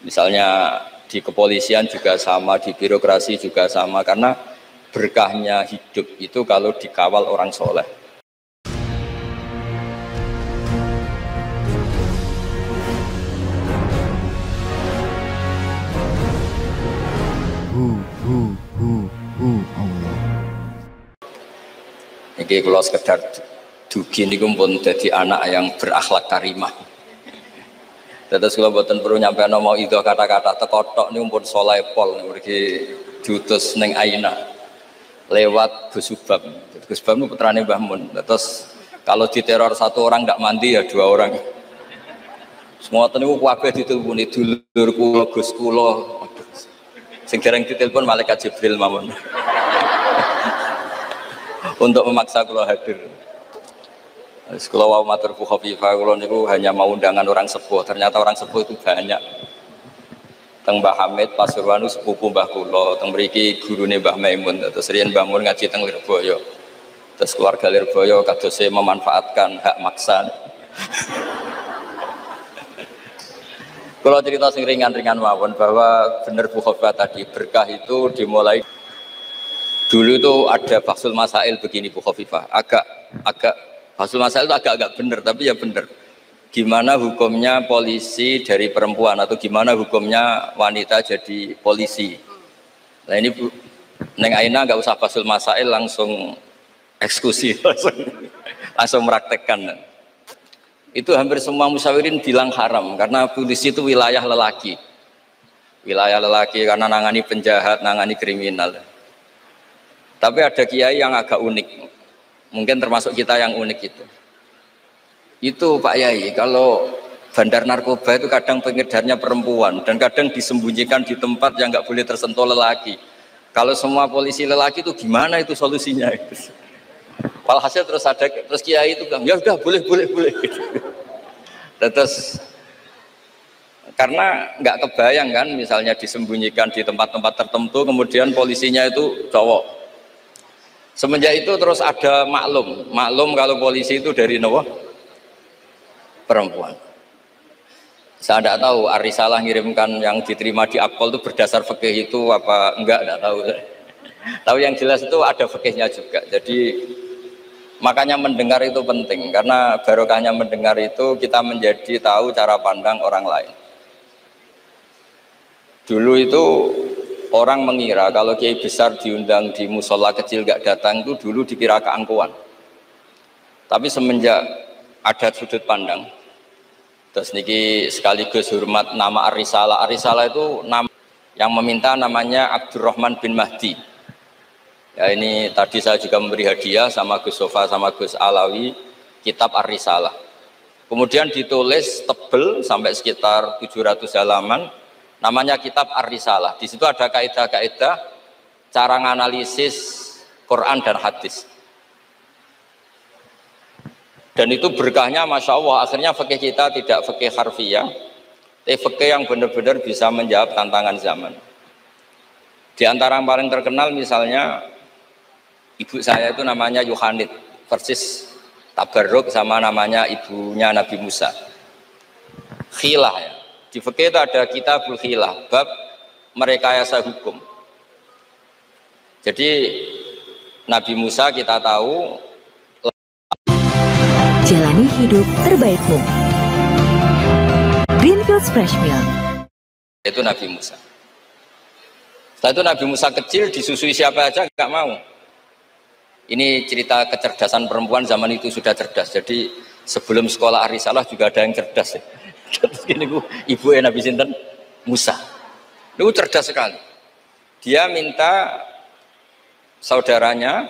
Misalnya di kepolisian juga sama, di birokrasi juga sama, karena berkahnya hidup itu kalau dikawal orang soleh. Allah. Ini kalau sekedar dugi ini pun jadi anak yang berakhlak karimah. Terus kalau buatan perlu nyampe nomor itu kata-kata tekotok ini pun soleh pol pergi diutus neng Aina lewat Gus Subab. Gus Subab itu putrane Mbah Mun. Terus kalau diteror satu orang tidak mandi ya dua orang. Semua teniku kabeh diteleponi dulur kula Gus kula. Sing dereng ditelepon malaikat Jibril mawon. Untuk memaksa kula hadir. Kalau mau matur Bu Khofifah, kalau niku hanya mau undangan orang sepuh. Ternyata orang sepuh itu banyak. Teng Mbah Hamid Pasuruan sepupu Mbah Kulo, teng mriki gurune Mbah Maimun. Terus riyen Mbah Mun ngaji teng Lirboyo. Terus keluarga Lirboyo kadose memanfaatkan hak maksa. Kalau cerita sing ringan-ringan mawon bahwa benar Bu Khofifah tadi berkah itu dimulai dulu itu ada Baksul Masail begini Bu Khofifah. Agak Baksul Masail itu agak benar tapi ya benar. Gimana hukumnya polisi dari perempuan atau gimana hukumnya wanita jadi polisi. Nah ini Bu, Neng Aina nggak usah Baksul Masail langsung eksekusi langsung meraktekkan. Itu hampir semua musyawirin bilang haram karena polisi itu wilayah lelaki. Wilayah lelaki karena nangani penjahat, nangani kriminal. Tapi ada kiai yang agak unik. Mungkin termasuk kita yang unik itu. Itu Pak Yai, kalau bandar narkoba itu kadang pengedarnya perempuan dan kadang disembunyikan di tempat yang nggak boleh tersentuh lelaki. Kalau semua polisi lelaki itu gimana itu solusinya? Walhasil terus kiai itu bilang, ya udah boleh. Terus karena nggak kebayang kan, misalnya disembunyikan di tempat-tempat tertentu, kemudian polisinya itu cowok. Semenjak itu terus ada maklum kalau polisi itu dari perempuan. Saya tidak tahu Arisalah ngirimkan yang diterima di Akpol itu berdasar fikih itu apa enggak tahu. Tahu yang jelas itu ada fikihnya juga. Jadi makanya mendengar itu penting karena barokahnya mendengar itu kita menjadi tahu cara pandang orang lain. Dulu itu orang mengira kalau kiai besar diundang di musola kecil gak datang itu dulu dikira keangkuhan. Tapi semenjak ada sudut pandang, terus niki sekaligus hormat nama Arisalah. Arisalah itu nama yang meminta namanya Abdurrahman bin Mahdi. Ya ini tadi saya juga memberi hadiah sama Gus Sofa sama Gus Alawi kitab Ar-Risalah. Kemudian ditulis tebel sampai sekitar 700 halaman namanya kitab Ar-Risalah. Di situ ada kaidah-kaidah cara menganalisis Quran dan hadis. Dan itu berkahnya Masya Allah akhirnya fikih kita tidak fikih harfiah, tapi fikih yang benar-benar bisa menjawab tantangan zaman. Di antara yang paling terkenal misalnya ibu saya itu namanya Yohanit, persis tabarruk sama namanya ibunya Nabi Musa. Khilah ya. Di fikih itu ada kitabul khilah, bab merekayasa hukum. Jadi Nabi Musa kita tahu jalani hidup terbaikmu. Greenfields Fresh Milk. Itu Nabi Musa. Setelah itu Nabi Musa kecil disusui siapa aja nggak mau. Ini cerita kecerdasan perempuan zaman itu sudah cerdas. Jadi sebelum sekolah Arisalah juga ada yang cerdas. Terus gini ibu Nabi Sinten Musa. Itu cerdas sekali. Dia minta saudaranya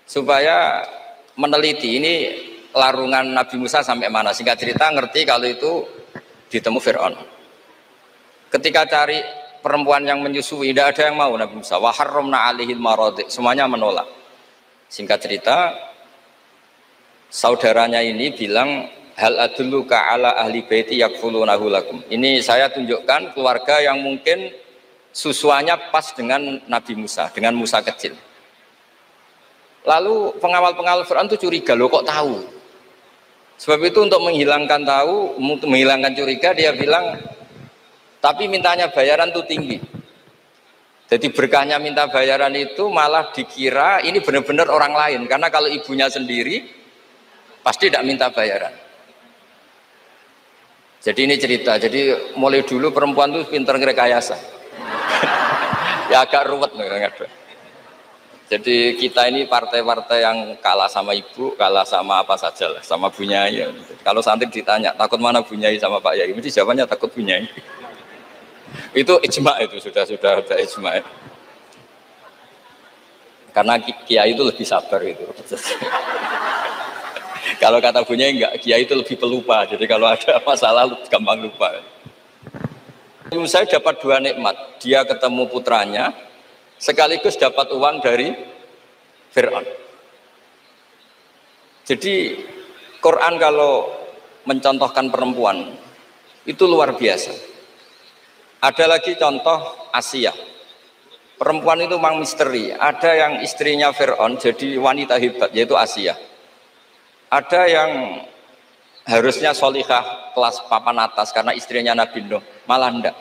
supaya meneliti ini larungan Nabi Musa sampai mana. Singkat cerita ngerti kalau itu ditemu Fir'aun. Ketika cari perempuan yang menyusui, tidak ada yang mau Nabi Musa. Wa harramna alaihil maradi, semuanya menolak. Singkat cerita, saudaranya ini bilang, hal adulluka ala ahli baiti yakfulunahu lakum. Ini saya tunjukkan keluarga yang mungkin susuannya pas dengan Nabi Musa, dengan Musa kecil. Lalu pengawal-pengawal Fir'aun itu curiga, loh kok tahu? Sebab itu untuk menghilangkan curiga dia bilang, Tapi mintanya bayaran tuh tinggi. Jadi berkahnya minta bayaran itu malah dikira ini benar-benar orang lain. Karena kalau ibunya sendiri pasti tidak minta bayaran. Jadi ini cerita. Jadi mulai dulu perempuan tuh pinter ngerekayasa. Ya agak ruwet nih. Jadi kita ini partai-partai yang kalah sama ibu, kalah sama apa saja lah, sama Bu Nyai. Kalau santri ditanya, takut mana Bu Nyai sama Pak Yai? Mesti jawabannya takut Bu Nyai. Itu ijma, itu sudah ada ijma. Karena kiai itu lebih sabar itu. Kalau kata Bu Nyai enggak, kiai itu lebih pelupa. Jadi kalau ada masalah gampang lupa. Saya dapat dua nikmat. Dia ketemu putranya, sekaligus dapat uang dari Fir'aun. Jadi Quran kalau mencontohkan perempuan itu luar biasa. Ada lagi contoh Asia. Perempuan itu memang misteri. Ada yang istrinya Fir'aun jadi wanita hebat, yaitu Asia. Ada yang harusnya solihah kelas papan atas karena istrinya Nabi Nuh, malah enggak.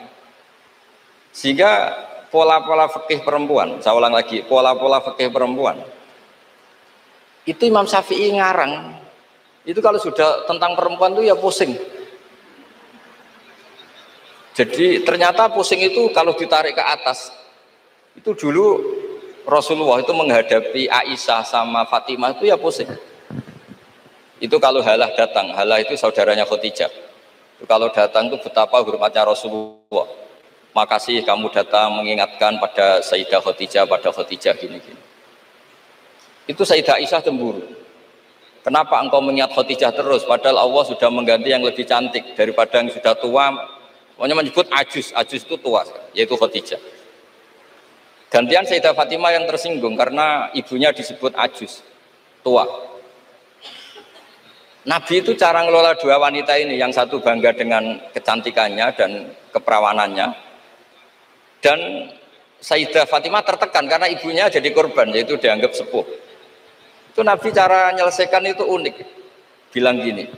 Sehingga pola-pola fikih perempuan, saya ulang lagi, pola-pola fikih perempuan itu Imam Syafi'i ngarang. Itu kalau sudah tentang perempuan itu ya pusing. Jadi ternyata pusing itu kalau ditarik ke atas. Itu dulu Rasulullah itu menghadapi Aisyah sama Fatimah itu ya pusing. Itu kalau Halah datang, Halah itu saudaranya Khadijah. Itu kalau datang itu betapa hormatnya Rasulullah. Makasih kamu datang mengingatkan pada Sayyidah Khadijah, pada Khadijah gini-gini. Itu Sayyidah Aisyah cemburu. Kenapa engkau mengingat Khadijah terus? Padahal Allah sudah mengganti yang lebih cantik daripada yang sudah tua. Pokoknya menyebut ajus itu tua, yaitu Khadijah. Gantian Sayyidah Fatimah yang tersinggung karena ibunya disebut ajus, tua. Nabi itu cara ngelola dua wanita ini, yang satu bangga dengan kecantikannya dan keperawanannya, dan Sayyidah Fatimah tertekan karena ibunya jadi korban, yaitu dianggap sepuh. Itu Nabi cara menyelesaikan itu unik. Bilang gini,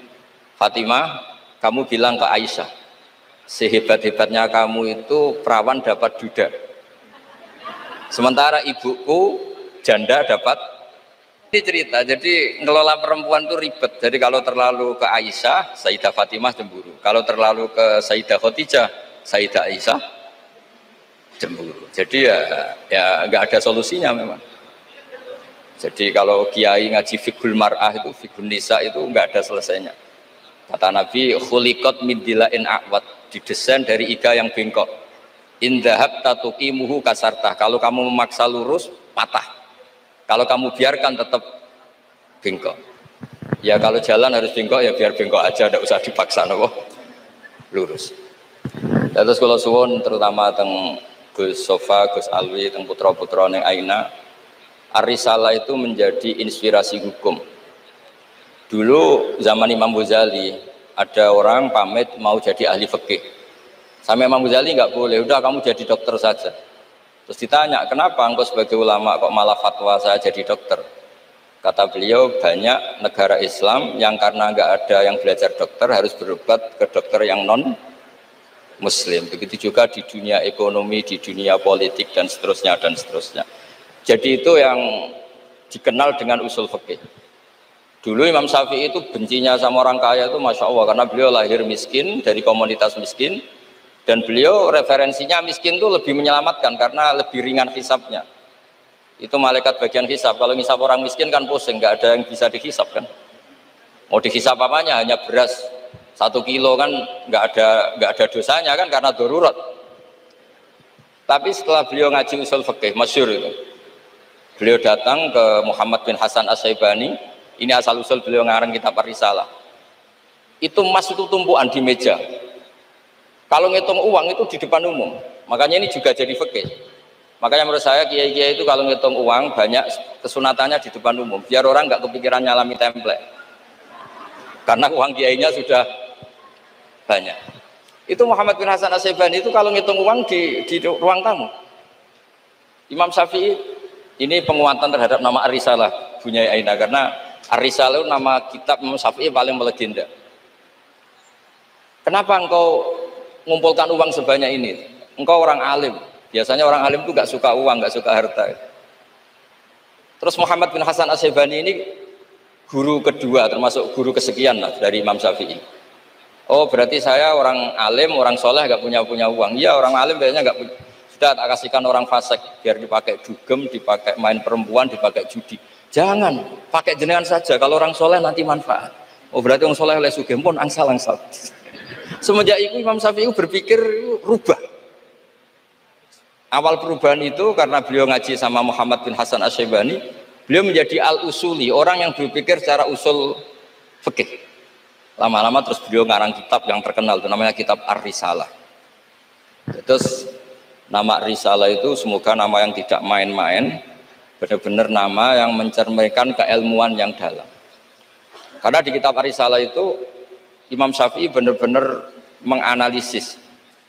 Fatimah, kamu bilang ke Aisyah, sehebat-hebatnya kamu itu perawan dapat duda. Sementara ibuku janda dapat. Ini cerita, jadi ngelola perempuan itu ribet. Jadi kalau terlalu ke Aisyah, Sayyidah Fatimah cemburu. Kalau terlalu ke Sayyidah Khadijah, Sayyidah Aisyah cemburu. Jadi ya nggak ada solusinya memang. Jadi kalau kiai ngaji fiqhul mar'ah itu, fiqhul nisa itu nggak ada selesainya. Kata Nabi, khuliqat min dila'in a'wad, didesain dari iga yang bengkok. In dhahabta tuqimuhu kasartah. Kalau kamu memaksa lurus, patah. Kalau kamu biarkan tetap bengkok. Ya kalau jalan harus bengkok, ya biar bengkok aja, tidak usah dipaksa nopo lurus. Terus kalau suwun terutama teng Gus Sofa, Gus Alwi, teng putra-putra neng Aina, Ar-Risalah itu menjadi inspirasi hukum. Dulu zaman Imam Ghazali ada orang pamit mau jadi ahli fikih. Sama Imam Ghazali nggak boleh, udah kamu jadi dokter saja. Terus ditanya, kenapa engkau sebagai ulama kok malah fatwa saya jadi dokter? Kata beliau, banyak negara Islam yang karena nggak ada yang belajar dokter harus berobat ke dokter yang non Muslim. Begitu juga di dunia ekonomi, di dunia politik dan seterusnya dan seterusnya. Jadi itu yang dikenal dengan usul fikih. Dulu Imam Syafi'i itu bencinya sama orang kaya itu Masya Allah, karena beliau lahir miskin dari komunitas miskin, dan beliau referensinya miskin itu lebih menyelamatkan karena lebih ringan hisabnya. Itu malaikat bagian hisab. Kalau hisab orang miskin kan pusing, nggak ada yang bisa dihisab kan. Mau dihisab apanya? Hanya beras 1 kilo kan nggak ada dosanya kan karena darurat. Tapi setelah beliau ngaji usul fikih masyhur itu, beliau datang ke Muhammad bin Hasan As-Syaibani. Ini asal usul beliau ngarang kitab Ar-Risalah. Itu emas itu tumpuan di meja. Kalau ngitung uang itu di depan umum. Makanya ini juga jadi fikih. Makanya menurut saya kiai-kiai itu kalau ngitung uang banyak kesunatannya di depan umum. Biar orang nggak kepikiran nyalami template. Karena uang kiainya sudah banyak. Itu Muhammad bin Hasan As-Syaibani itu kalau ngitung uang di ruang tamu. Imam Syafi'i ini penguatan terhadap nama Ar-Risalah Bunyai Aina, karena Ar-Risalah itu nama kitab Imam Syafi'i paling melegenda. Kenapa engkau ngumpulkan uang sebanyak ini. Engkau orang alim. Biasanya orang alim itu nggak suka uang, nggak suka harta. Terus Muhammad bin Hasan Asy-Syaibani ini guru kedua, termasuk guru kesekian lah dari Imam Syafi'i. Oh berarti saya orang alim, orang soleh nggak punya uang. Iya orang alim biasanya nggak punya. Sudah tak kasihkan orang fasik biar dipakai dugem, dipakai main perempuan, dipakai judi. Jangan pakai jenengan saja. Kalau orang soleh nanti manfaat. Oh berarti orang soleh oleh sugih pun angsal. Semenjak itu Imam Syafi'i berpikir rubah. Awal perubahan itu karena beliau ngaji sama Muhammad bin Hasan Asy-Syaibani, beliau menjadi al-usuli, orang yang berpikir secara usul fikih. Lama-lama terus beliau ngarang kitab yang terkenal itu namanya kitab Ar-Risalah. Terus nama Risalah itu semoga nama yang tidak main-main, benar-benar nama yang mencerminkan keilmuan yang dalam. Karena di kitab Ar-Risalah itu Imam Syafi'i benar-benar menganalisis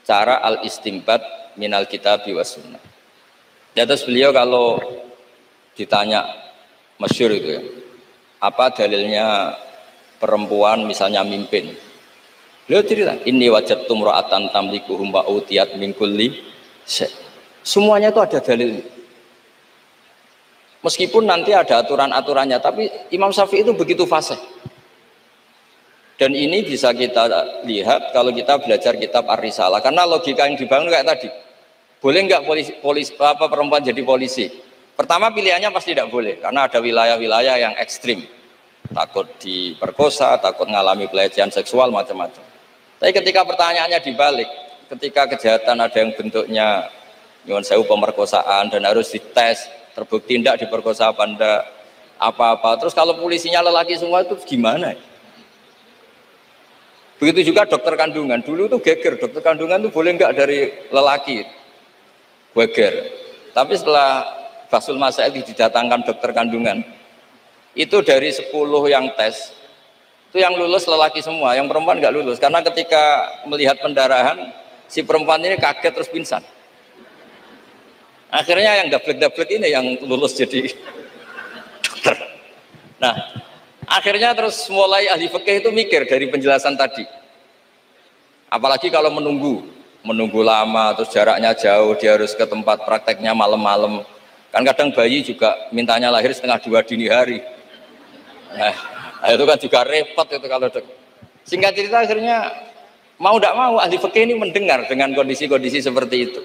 cara al-istinbat minal kitabi was sunnah. Ya, terus beliau kalau ditanya masyhur itu ya, apa dalilnya perempuan misalnya mimpin? Beliau cerita, ini wajadtu imra'atan tamlikuhum wa utiyat min kulli syai'. Semuanya itu ada dalil. Meskipun nanti ada aturan-aturannya, tapi Imam Syafi'i itu begitu fasih. Dan ini bisa kita lihat kalau kita belajar kitab Ar-Risalah, karena logika yang dibangun kayak tadi. Boleh nggak perempuan jadi polisi? Pertama pilihannya pasti tidak boleh, karena ada wilayah-wilayah yang ekstrim, takut diperkosa, takut mengalami pelecehan seksual macam-macam. Tapi ketika pertanyaannya dibalik, ketika kejahatan ada yang bentuknya nyuwun sewu pemerkosaan dan harus dites, terbukti tidak diperkosa apa enggak, apa-apa. Terus kalau polisinya lelaki semua itu gimana? Begitu juga dokter kandungan. Dulu tuh geger, dokter kandungan tuh boleh enggak dari lelaki? Geger. Tapi setelah Basul Masail didatangkan dokter kandungan, itu dari 10 yang tes, itu yang lulus lelaki semua, yang perempuan enggak lulus. Karena ketika melihat pendarahan, si perempuan ini kaget terus pingsan. Akhirnya yang dablek-dablek ini yang lulus jadi dokter. Nah, akhirnya terus mulai ahli fikih itu mikir dari penjelasan tadi. Apalagi kalau menunggu lama, terus jaraknya jauh, dia harus ke tempat prakteknya malam-malam. Kan kadang bayi juga mintanya lahir setengah 2 dini hari. Nah, itu kan juga repot itu kalau singkat cerita akhirnya mau tidak mau ahli fikih ini mendengar dengan kondisi-kondisi seperti itu.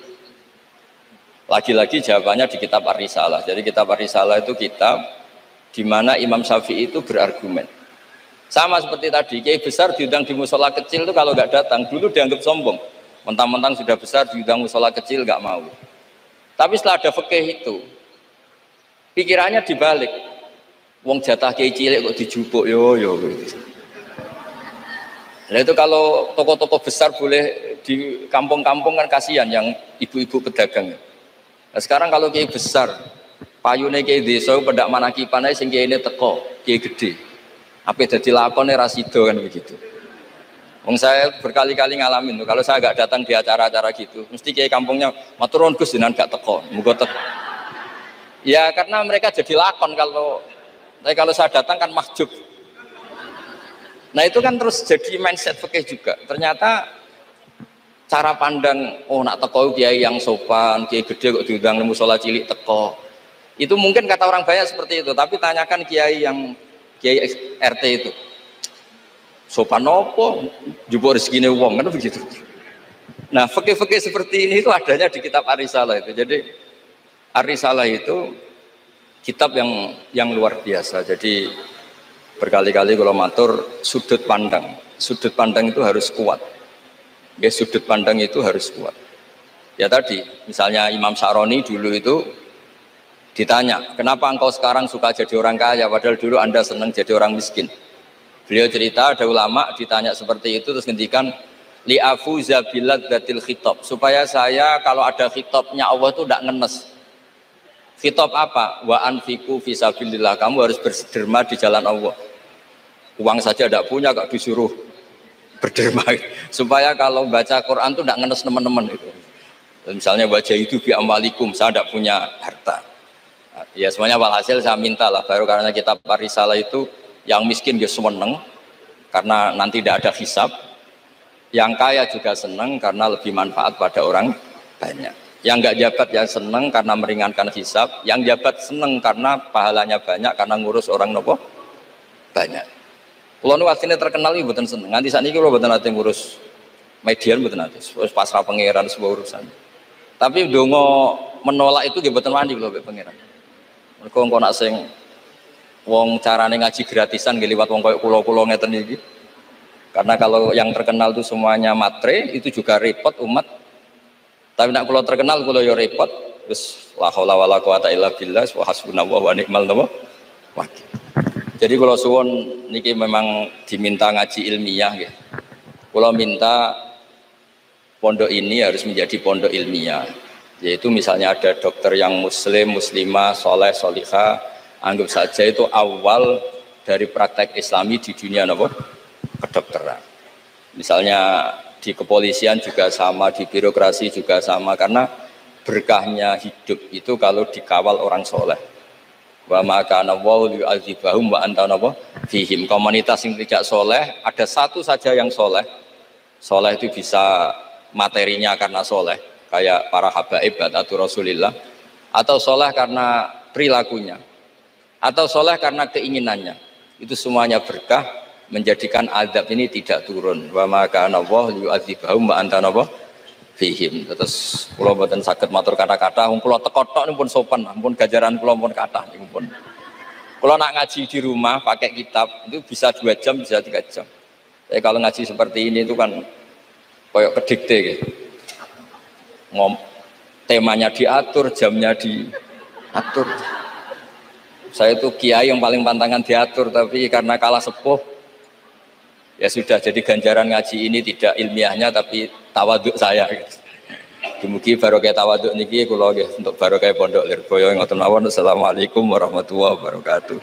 Lagi-lagi jawabannya di kitab Ar-Risalah. Jadi kitab Ar-Risalah itu kitab di mana Imam Syafi'i itu berargumen. Sama seperti tadi, kiai besar diundang di musola kecil itu kalau nggak datang, dulu dianggap sombong. Mentang-mentang sudah besar diundang musola kecil nggak mau. Tapi setelah ada fikih itu, pikirannya dibalik. Wong jatah kiai cilik kok dijupuk yo. Nah itu kalau toko-toko besar boleh di kampung-kampung kan kasihan yang ibu-ibu pedagang. Nah, sekarang kalau kiai besar, payune kiai desa pedak manakipan ae sing kiai ini teko, kiai gede. Apa dadi lakone ra sida kan begitu. Wong saya berkali-kali ngalamin tuh, kalau saya enggak datang di acara-acara gitu, mesti kiai kampungnya matur nuwun Gus jenengan gak teko, muga teko. Ya karena mereka jadi lakon kalau saya datang kan mahjub. Nah itu kan terus jadi mindset fikih juga. Ternyata cara pandang, oh nak teko kiai yang sopan, kiai gede kok diundang di musola cilik teko. Itu mungkin kata orang banyak seperti itu, tapi tanyakan kiai RT itu. Sopan opo, jupuk rezekine wong kan begitu. Nah, fikih-fikih seperti ini itu adanya di kitab Ar-Risalah itu. Jadi Ar-Risalah itu kitab yang luar biasa. Jadi berkali-kali kalau matur sudut pandang itu harus kuat. Ya, sudut pandang itu harus kuat. Ya tadi, misalnya Imam Syaroni dulu itu ditanya, kenapa engkau sekarang suka jadi orang kaya, padahal dulu Anda senang jadi orang miskin. Beliau cerita, ada ulama ditanya seperti itu, terus ngendikan, li'afuza biladzzatil khitab, supaya saya kalau ada khitabnya Allah itu tidak ngenes. Khitab apa? Wa anfiku fisabilillah, kamu harus berderma di jalan Allah. Uang saja tidak punya, kok disuruh berderma, supaya kalau baca Quran itu tidak ngenes teman-teman itu. Misalnya wajah itu bi amwalikum, saya tidak punya harta. Ya semuanya walhasil saya minta lah, baru karena kitab Ar-Risalah itu yang miskin dia seneng karena nanti tidak ada hisab. Yang kaya juga senang karena lebih manfaat pada orang banyak. Yang nggak jabat yang senang karena meringankan hisab. Yang jabat senang karena pahalanya banyak karena ngurus orang nopo banyak. Kalau nu aslinya terkenal ini bukan seneng. Nanti saat ini kalau bukan nanti ngurus median bukan nanti. Pasrah pangeran sebuah urusan. Tapi dongo menolak itu dia bukan mandi kalau pangeran. Mereka engkau nak sing wong carane ngaji gratisan liwat wong koyo kula-kula ngeten iki. Karena kalau yang terkenal itu semuanya matre, itu juga repot umat. Tapi nak kula terkenal kula yo repot. Terus la haula wala quwata illa billah wa hasbunallahu wa ni'mal wakil. Jadi kalau suwon niki memang diminta ngaji ilmiah ya. Kalau minta pondok ini harus menjadi pondok ilmiah. Yaitu misalnya ada dokter yang muslim, muslimah, soleh, solihah, anggap saja itu awal dari praktek islami di dunia apa? Kedokteran. Misalnya di kepolisian juga sama, di birokrasi juga sama, karena berkahnya hidup itu kalau dikawal orang soleh. Wa maka nawaw li'adzibahum wa anta nawaw fihim. Komunitas yang tidak soleh, ada satu saja yang soleh. Soleh itu bisa materinya karena soleh, kayak para habaib atau Rasulillah, atau soleh karena perilakunya, atau soleh karena keinginannya. Itu semuanya berkah, menjadikan azab ini tidak turun. Wa maka nawaw li'adzibahum wa anta nawaw fihim. Terus kula mboten saged matur kata-kata, wong kula teko tok pun sopan, pun gajaran kula pun kathah niku pun. Kula nak ngaji di rumah pakai kitab itu bisa 2 jam, bisa 3 jam. Tapi kalau ngaji seperti ini itu kan koyok kedikte gitu. Temanya diatur, jamnya diatur. Saya itu kiai yang paling pantangan diatur, tapi karena kalah sepuh ya sudah, jadi ganjaran ngaji ini tidak ilmiahnya tapi tawaduk saya gitu. Mugi barokah tawaduk niki kula nggih untuk barokah pondok Lirboyo ngoten mawon. Assalamualaikum warahmatullahi wabarakatuh.